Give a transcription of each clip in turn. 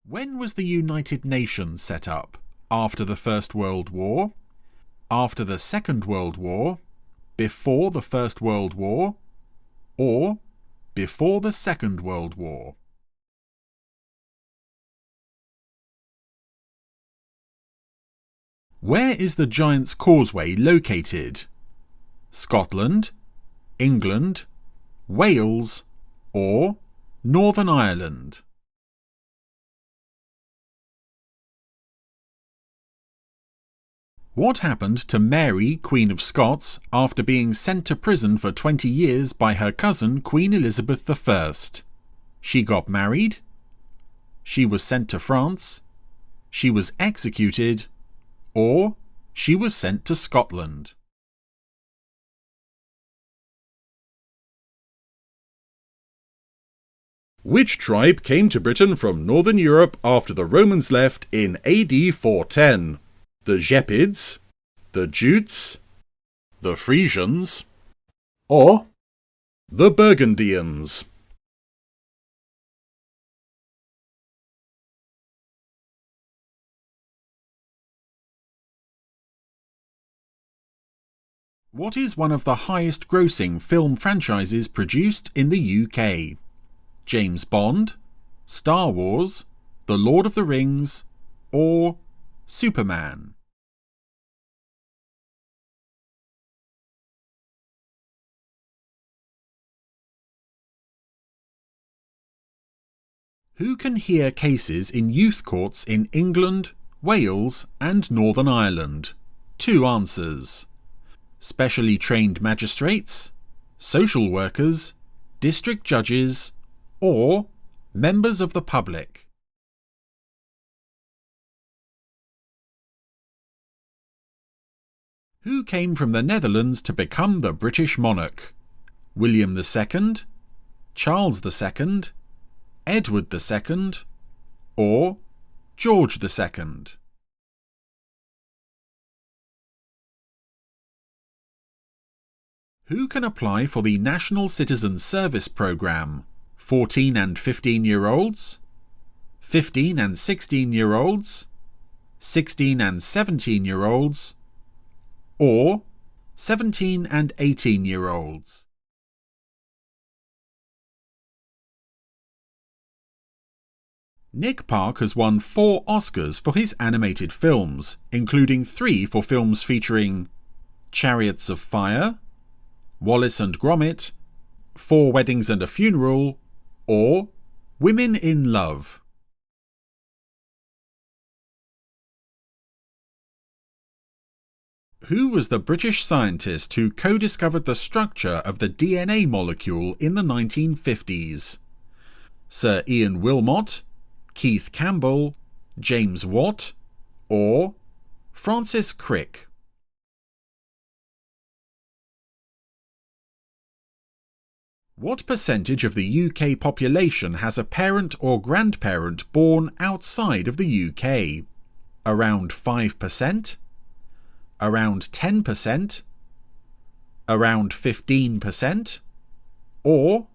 When was the United Nations set up? After the First World War? After the Second World War? Before the First World War? Or before the Second World War? Where is the Giant's Causeway located? Scotland, England, Wales, or Northern Ireland? What happened to Mary, Queen of Scots, after being sent to prison for 20 years by her cousin Queen Elizabeth I? She got married, she was sent to France, she was executed, or she was sent to Scotland. Which tribe came to Britain from Northern Europe after the Romans left in AD 410? The Gepids, the Jutes, the Frisians, or the Burgundians? What is one of the highest grossing film franchises produced in the UK? James Bond, Star Wars, The Lord of the Rings, or Superman? Who can hear cases in youth courts in England, Wales, and Northern Ireland? 2 answers. Specially trained magistrates, social workers, district judges, or members of the public? Who came from the Netherlands to become the British monarch? William II, Charles II, Edward II, or George II? Who can apply for the National Citizen Service Programme? 14 and 15-year-olds, 15 and 16-year-olds, 16 and 17-year-olds, or 17 and 18-year-olds? Nick Park has won 4 Oscars for his animated films, including 3 for films featuring Chariots of Fire, Wallace and Gromit, 4 Weddings and a Funeral, or Women in Love. Who was the British scientist who co-discovered the structure of the DNA molecule in the 1950s? Sir Ian Wilmot, Keith Campbell, James Watt, or Francis Crick? What percentage of the UK population has a parent or grandparent born outside of the UK? Around 5%? Around 10%? Around 15%? Or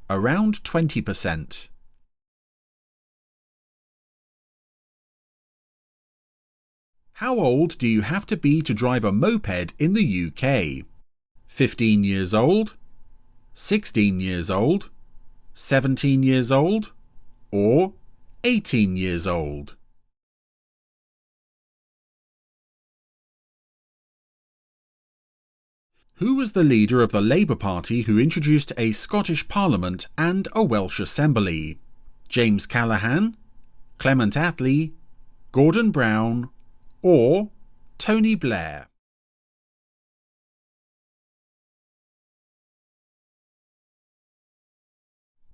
around 20%? How old do you have to be to drive a moped in the UK? 15 years old? 16 years old, 17 years old, or 18 years old? Who was the leader of the Labour Party who introduced a Scottish Parliament and a Welsh Assembly? James Callaghan, Clement Attlee, Gordon Brown, or Tony Blair?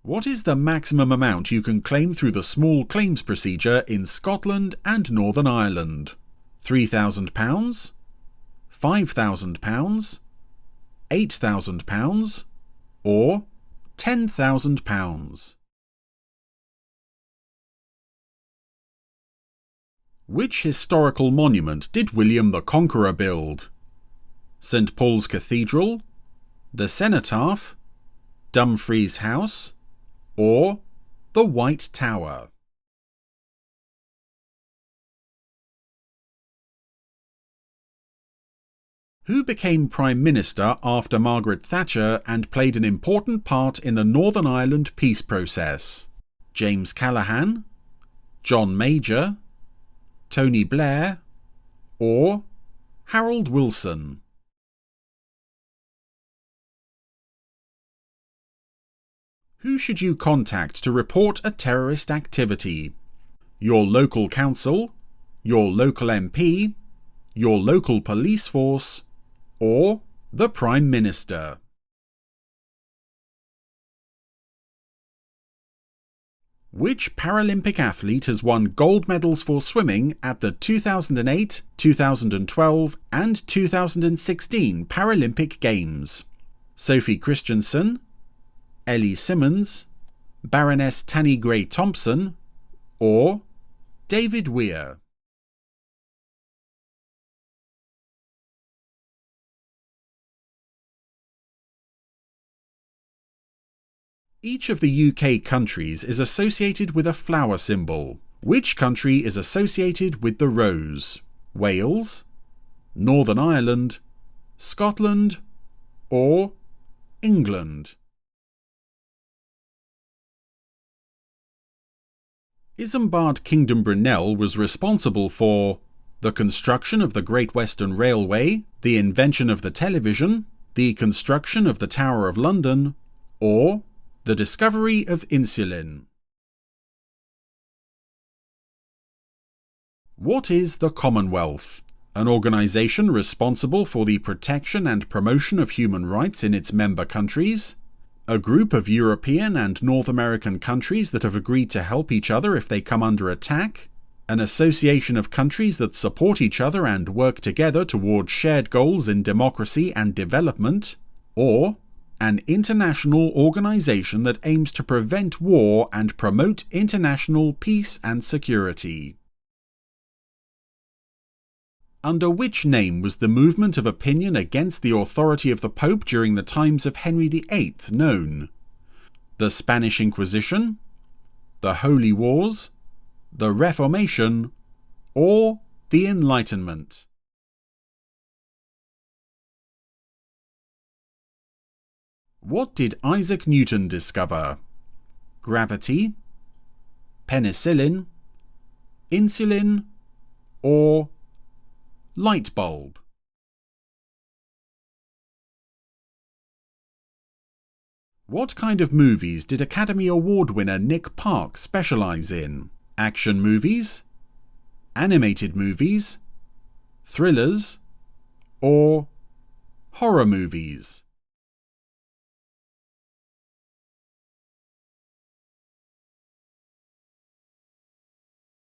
What is the maximum amount you can claim through the small claims procedure in Scotland and Northern Ireland? £3,000, £5,000, £8,000, or £10,000? Which historical monument did William the Conqueror build? St Paul's Cathedral, the Cenotaph, Dumfries House, or the White Tower? Who became Prime Minister after Margaret Thatcher and played an important part in the Northern Ireland peace process? James Callaghan, John Major, Tony Blair, or Harold Wilson? Who should you contact to report a terrorist activity? Your local council, your local MP, your local police force, or the Prime Minister? Which Paralympic athlete has won gold medals for swimming at the 2008, 2012 and 2016 Paralympic Games? Sophie Christensen, Ellie Simmons, Baroness Tanni Grey-Thompson, or David Weir? Each of the UK countries is associated with a flower symbol. Which country is associated with the rose? Wales, Northern Ireland, Scotland, or England? Isambard Kingdom Brunel was responsible for the construction of the Great Western Railway, the invention of the television, the construction of the Tower of London, or the discovery of insulin. What is the Commonwealth? An organisation responsible for the protection and promotion of human rights in its member countries, a group of European and North American countries that have agreed to help each other if they come under attack, an association of countries that support each other and work together towards shared goals in democracy and development, or an international organisation that aims to prevent war and promote international peace and security. Under which name was the movement of opinion against the authority of the Pope during the times of Henry VIII known? The Spanish Inquisition, the Holy Wars, the Reformation, or the Enlightenment? What did Isaac Newton discover? Gravity, penicillin, insulin, or light bulb? What kind of movies did Academy Award winner Nick Park specialise in? Action movies, animated movies, thrillers, or horror movies?